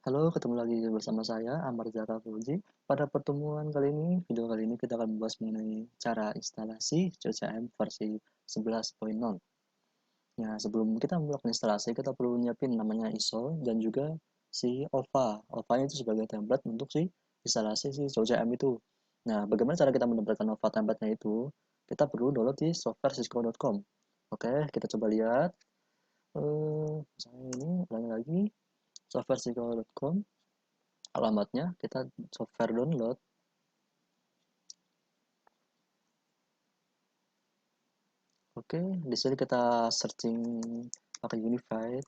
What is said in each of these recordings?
Halo, ketemu lagi bersama saya, Amar Zaka Fauzi. Pada pertemuan kali ini, video kali ini kita akan membahas mengenai cara instalasi CCM versi 11.0. Ya, sebelum kita melakukan instalasi, kita perlu nyiapin namanya ISO dan juga si OVA. OVA itu sebagai template untuk si instalasi si CCM itu. Nah, bagaimana cara kita mendapatkan OVA template-nya itu? Kita perlu download di software cisco.com. Oke, kita coba lihat. Misalnya ini, ulangi lagi, software cisco.com. Alamatnya kita software download. Oke, di sini kita searching pakai Unified.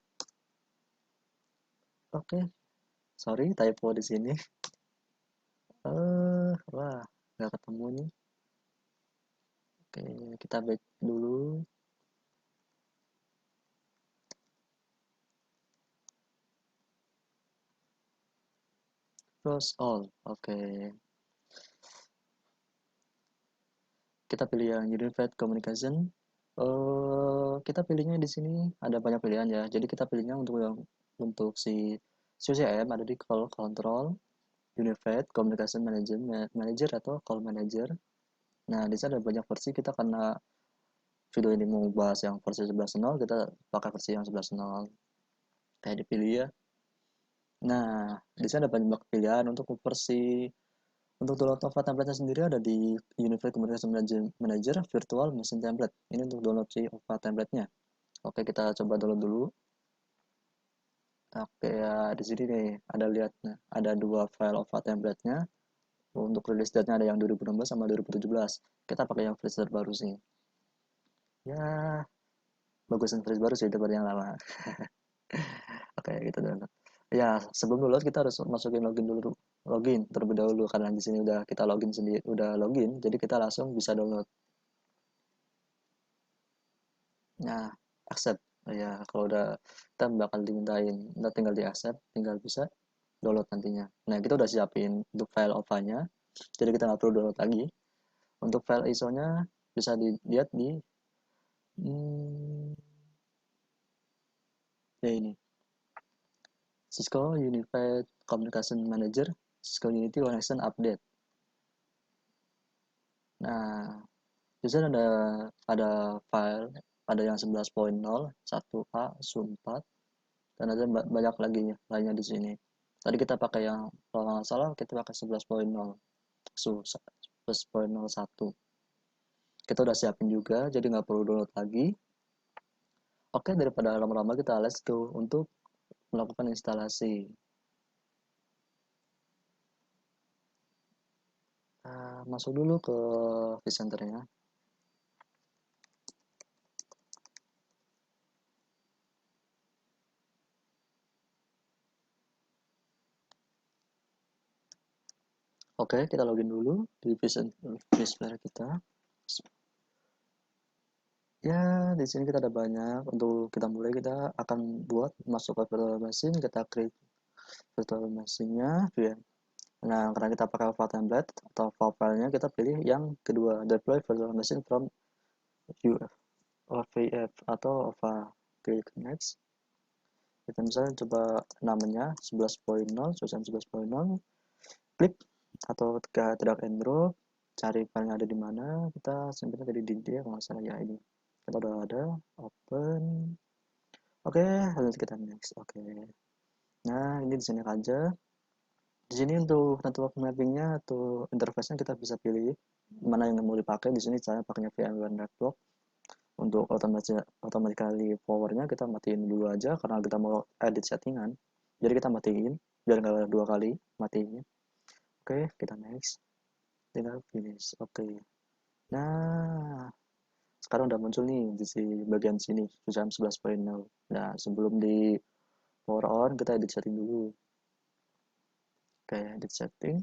Oke, sorry typo di sini. Wah, nggak ketemu nih. Oke, kita back dulu. Close all. Oke, kita pilih yang Unified Communication. Kita pilihnya di sini ada banyak pilihan ya. Jadi kita pilihnya untuk si CCM ada di Call Control, Unified Communication Manager atau Call Manager. Nah, di sana ada banyak versi, kita karena video ini mau bahas yang versi 11.0, kita pakai versi yang 11.0. Kayak dipilih ya. Nah, di sana ada banyak pilihan untuk download Nova template-nya sendiri ada di Unified Communication Manager Virtual Machine Template. Ini untuk download si Nova template-nya. Oke, kita coba download dulu. Oke, ya di sini nih ada dua file Nova template-nya. Untuk release date-nya ada yang 2016 sama 2017. Kita pakai yang versi terbaru sih. Ya, bagusan versi baru sih daripada yang lama. Oke, gitu download. Ya, sebelum download kita harus masukin login terlebih dahulu karena di sini udah kita login sendiri, udah login, jadi kita langsung bisa download. Nah, accept. Ya, kalau udah kita bakal dimintain, udah tinggal di accept, tinggal bisa download nantinya. Nah, kita udah siapin untuk file OVA-nya, jadi kita nggak perlu download lagi. Untuk file ISO-nya bisa dilihat di hmm, ya ini Cisco Unified Communication Manager, Cisco Unity Connection Update. Nah, di sana ada file, ada yang 11.0, 1A, SU4, dan ada banyak lagi ya, lainnya di sini. Tadi kita pakai yang, kalau nggak salah, kita pakai 11.0, SU11.01. Kita udah siapin juga, jadi nggak perlu download lagi. Oke, daripada lama-lama kita let's go untuk melakukan instalasi. Masuk dulu ke vCenter-nya. Oke, kita login dulu di vCenter kita. Ya, di sini kita ada banyak. Untuk kita mulai, kita akan buat masuk ke virtual machine, kita create virtual machine-nya. Nah, karena kita pakai file template atau file filenya, kita pilih yang kedua, deploy virtual machine from UF, OVF atau OVA. Klik next. Kita misalnya coba namanya 11.0, susun 11.0, klik atau drag and drop, cari filenya ada di mana, kita simpannya tadi di dia kalau nggak salah ya ini. Kita udah ada, open. Oke, lanjut kita next. Oke. Nah, ini di sini aja. Di sini untuk network mappingnya atau interface-nya kita bisa pilih mana yang mau dipakai. Di sini saya pakainya VMware Network. Untuk automatically powernya kita matiin dulu aja karena kita mau edit settingan. Jadi kita matiin biar nggak dua kali matiinnya. Oke, kita next. Tinggal finish. Oke. Nah, sekarang udah muncul nih di bagian sini, jam 11.0. Nah, sebelum di power on, kita edit setting dulu. Oke, edit setting.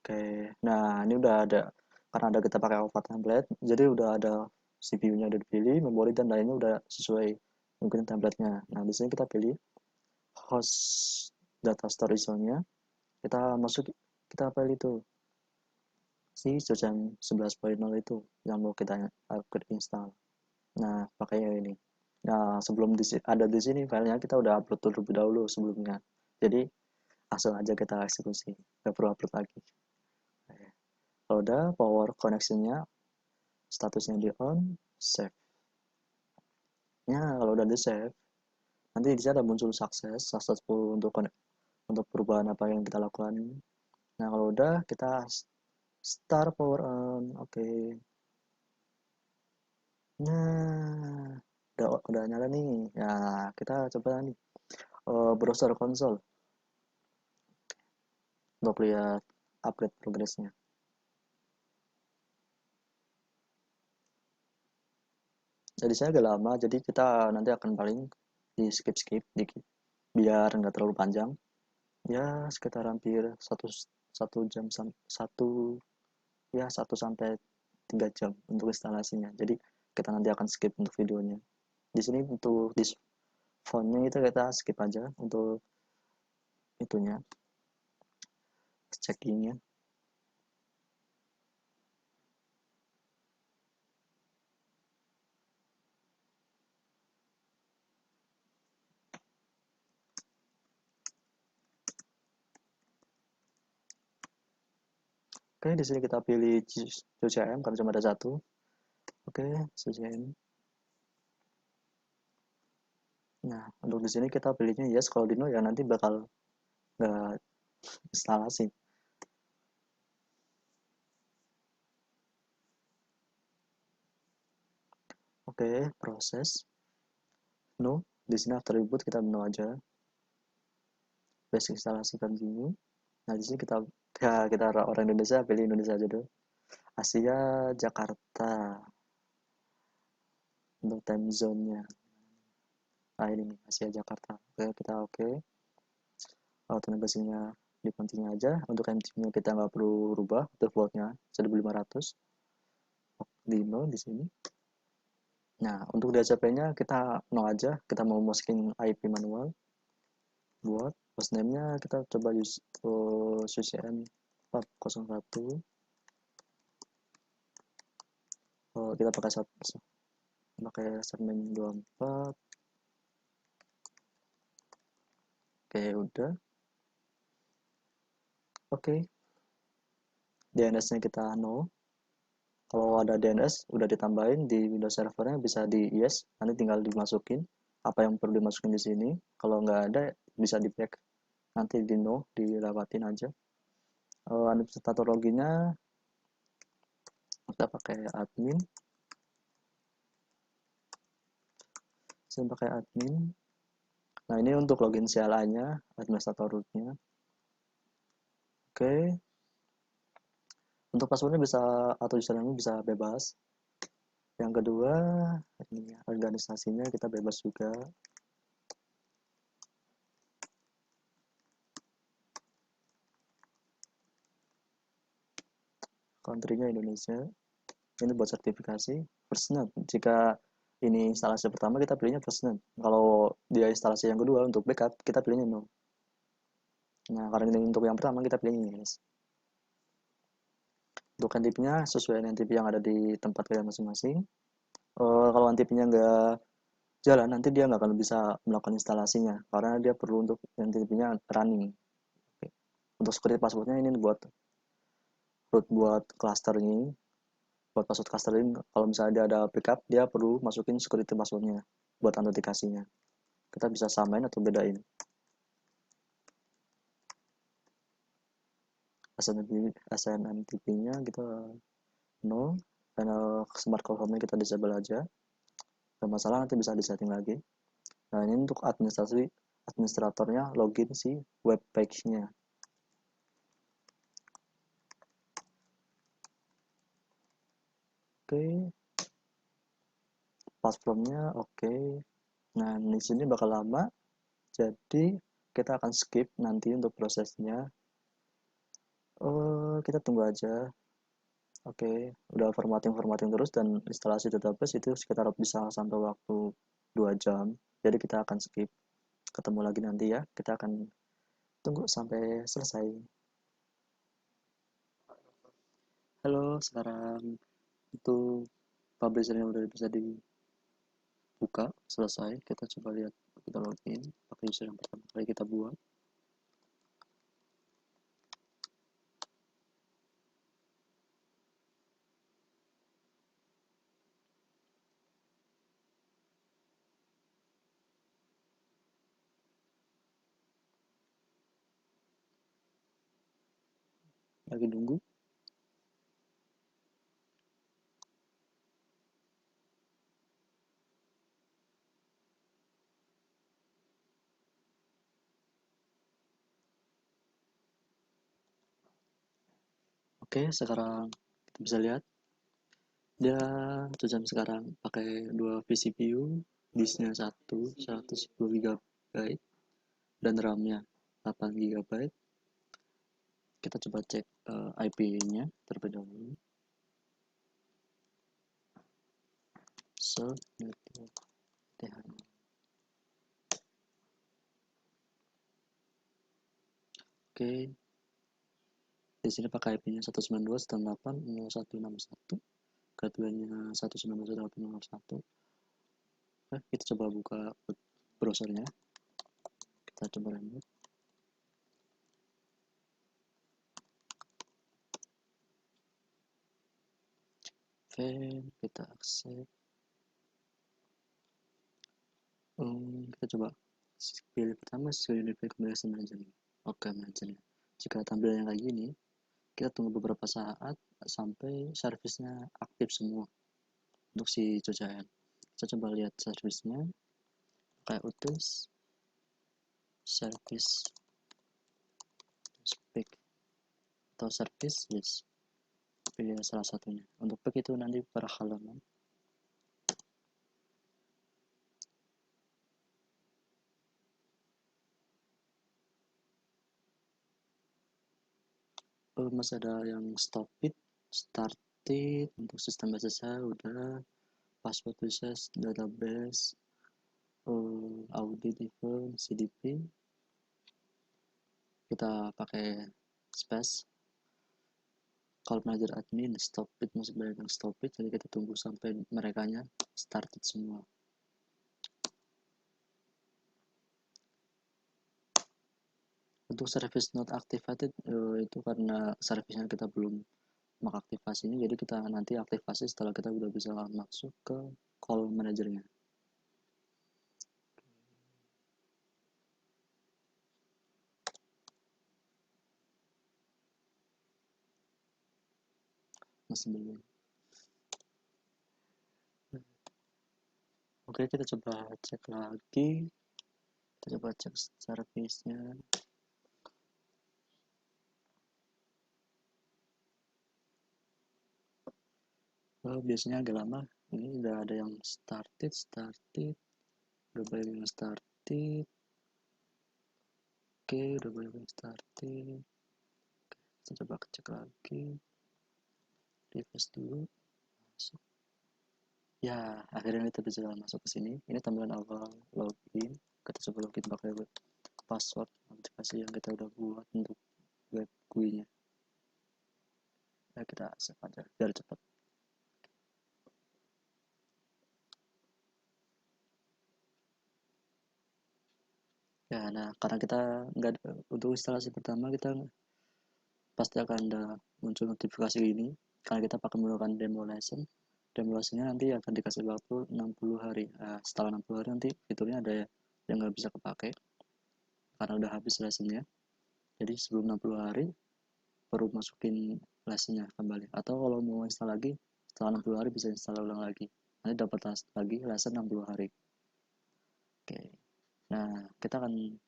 Oke, nah ini udah ada, karena ada kita pakai OVA template, jadi udah ada CPU-nya udah dipilih, memori dan lainnya udah sesuai mungkin template-nya. Nah, di sini kita pilih host data store ISO-nya, kita masuk, kita pilih itu si jam 11.0 itu yang mau kita upgrade install. Nah, pakainya ini. Nah, sebelum ada di sini filenya kita udah upload terlebih dahulu sebelumnya. Jadi langsung aja kita eksekusi, nggak perlu upload lagi. Kalau udah power connection-nya, statusnya di on, save. Ya, kalau udah di save, nanti di sini ada muncul successful untuk perubahan apa yang kita lakukan. Nah, kalau udah kita start power on, oke. Nah, udah nyala nih. Ya, kita coba nih browser console untuk lihat update progresnya. Jadi saya agak lama, jadi kita nanti akan paling di skip dikit biar nggak terlalu panjang. Ya sekitar hampir satu jam satu ya 1 sampai 3 jam untuk instalasinya. Jadi kita nanti akan skip untuk videonya. Di sini untuk di fontnya itu kita skip aja untuk itunya checkingnya. Oke, di sini kita pilih CCM karena cuma ada satu. Oke, CCM. Nah, untuk di sini kita pilihnya yes. Kalau di no ya nanti bakal nggak instalasi. Oke, proses. No, di sini after reboot kita no aja. Basic instalasi continue. Nah, di sini kita orang Indonesia pilih Indonesia aja dulu. Asia Jakarta untuk time zone-nya. Nah, ini nih Asia Jakarta. Oke, kita oke. Auto negasinya di continue aja. Untuk MTU-nya kita nggak perlu rubah defaultnya 1500 di no di sini. Nah, untuk DHCP-nya kita no aja. Kita mau masukin IP manual. Buat hostname-nya kita coba use SUSN 401. Kita pakai segmen 24. Oke, udah. Oke. DNS-nya kita no. Kalau ada DNS udah ditambahin di Windows Server-nya bisa di yes, nanti tinggal dimasukin apa yang perlu dimasukin di sini. Kalau nggak ada bisa di back, nanti di no, dilewatin aja. Administrator loginnya kita pakai admin, saya pakai admin. Nah ini untuk login CLI-nya, administrator root-nya. Oke, untuk passwordnya bisa atau username bisa bebas. Yang kedua, ini organisasinya kita bebas juga. Country-nya Indonesia. Ini buat sertifikasi. Firstnet, jika ini instalasi pertama kita pilihnya firstnet. Kalau dia instalasi yang kedua untuk backup kita pilihnya no. Nah karena ini untuk yang pertama kita pilihnya yes. Untuk NTP-nya sesuai NTP yang ada di tempat kalian masing-masing. Kalau NTP-nya nggak jalan nanti dia nggak akan bisa melakukan instalasinya karena dia perlu untuk NTP-nya running. Oke. Untuk security passwordnya ini buat root buat cluster ini, buat password cluster ini kalau misalnya dia ada backup dia perlu masukin security passwordnya buat autentikasinya. Kita bisa samain atau bedain. SNMTP-nya kita no, panel smart call home-nya kita disable aja. Gak masalah, nanti bisa disetting lagi. Nah ini untuk administratornya login si web page-nya. Oke, passwordnya oke. Nah di sini bakal lama, jadi kita akan skip nanti untuk prosesnya. Kita tunggu aja. Oke, udah formatting terus dan instalasi database itu sekitar bisa sampai waktu 2 jam. Jadi kita akan skip. Ketemu lagi nanti ya. Kita akan tunggu sampai selesai. Halo, sekarang itu publishernya udah bisa buka, selesai. Kita coba lihat, kita login pakai user yang pertama kali kita buat. Lagi nunggu. Oke, sekarang kita bisa lihat dia 1 jam sekarang pakai 2 vCPU, disknya 110 GB, dan RAM-nya 8 GB. Kita coba cek IP-nya terlebih dahulu. Serve network THN. Oke, di sini pakai IP-nya 192.168.0161, gateway-nya 192.168.01. Oke, kita coba buka browsernya. Kita coba reboot. Oke, kita accept. Kita coba pilih pertama Unify Combination Manager. Oke, manajernya. Jika tampilnya kayak gini, kita tunggu beberapa saat sampai servisnya aktif semua untuk si CoCN. Kita coba lihat servisnya, kayak utus service spec atau service, yes, pilih salah satunya. Untuk begitu nanti per halaman. Masih ada yang stop it, start it, untuk sistem SSH udah, password reset, database, audit event, CDP. Kita pakai space. Call manager admin, stop it, masih banyak yang stop it, jadi kita tunggu sampai merekanya start it semua. Untuk service not activated itu karena servisnya kita belum mengaktifasinya, jadi kita nanti aktifasi setelah kita udah bisa masuk ke call manajernya. Masih belum. Oke, kita coba cek lagi. Kita coba cek servisnya. Biasanya agak lama. Ini udah ada yang started, udah banyak yang started. Oke, udah banyak yang started. Kita coba cek lagi. Refresh dulu. Masuk. Ya, akhirnya kita bisa masuk ke sini. Ini tampilan awal login. Kita coba login pakai password aplikasi yang kita udah buat untuk web GUI-nya. Ya, kita save aja biar cepat. Ya, nah karena kita nggak, untuk instalasi pertama kita pasti akan ada muncul notifikasi ini karena kita pakai menggunakan demo lesson. Demo lessonnya nanti akan dikasih waktu 60 hari. Nah, setelah 60 hari nanti fiturnya ada yang nggak bisa kepake karena udah habis lessonnya. Jadi sebelum 60 hari baru masukin lessonnya kembali. Atau kalau mau install lagi setelah 60 hari bisa install ulang lagi. Nanti dapat lagi lesson 60 hari. Oke. Nah, kita akan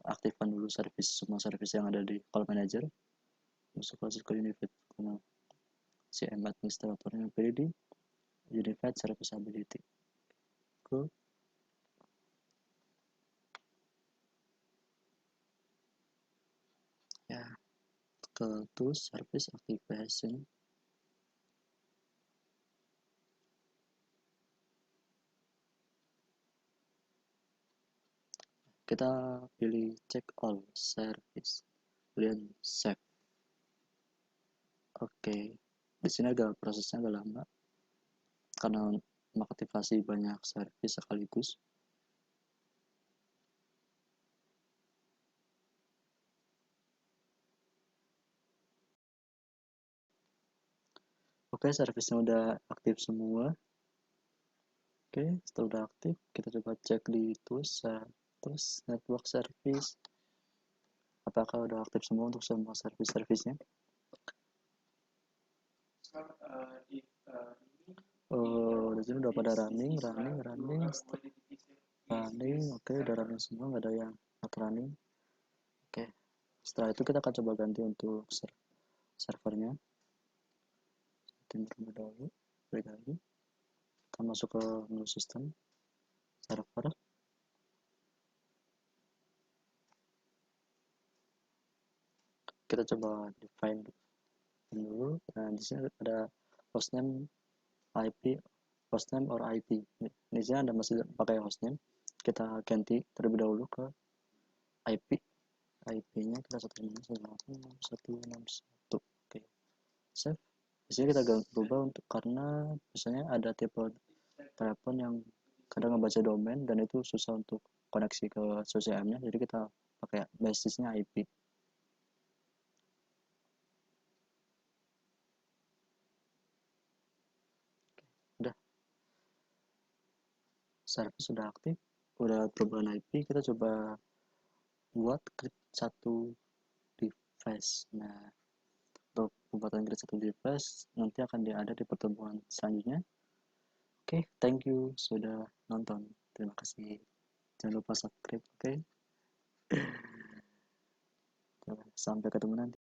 aktifkan dulu semua service yang ada di call manager. Masuk ke Unified CM administratornya pilih di Unified Serviceability. Go. Ya, ke tools service activation. Kita pilih check all service, kemudian save. Oke, di sini prosesnya agak lama karena mengaktifasi banyak service sekaligus. Oke, servisnya udah aktif semua. Oke, setelah udah aktif, kita coba cek di tools, terus network service. Apakah udah aktif semua untuk semua service-servicenya? Oh, di sini udah pada running. Oke, udah running semua, nggak ada yang not running. Oke, setelah itu kita akan coba ganti untuk servernya. Terlebih dahulu, balik lagi. Kita masuk ke menu sistem, server. Kita coba define dulu. Nah, di sini ada hostname, IP, hostname or IP. Di sini ada masih pakai hostname. Kita ganti terlebih dahulu ke IP. IP-nya kita 192.168.161. Oke, save. Di sini kita ubah untuk karena misalnya ada tipe telepon yang kadang ngebaca domain dan itu susah untuk koneksi ke CCM-nya, jadi kita pakai basisnya IP. Udah, service sudah aktif, udah perubahan IP, kita coba buat create satu device. Nah, untuk pembuatan create satu device nanti akan ada di pertemuan selanjutnya. Oke, thank you sudah nonton, terima kasih, jangan lupa subscribe. Oke, sampai ketemu nanti.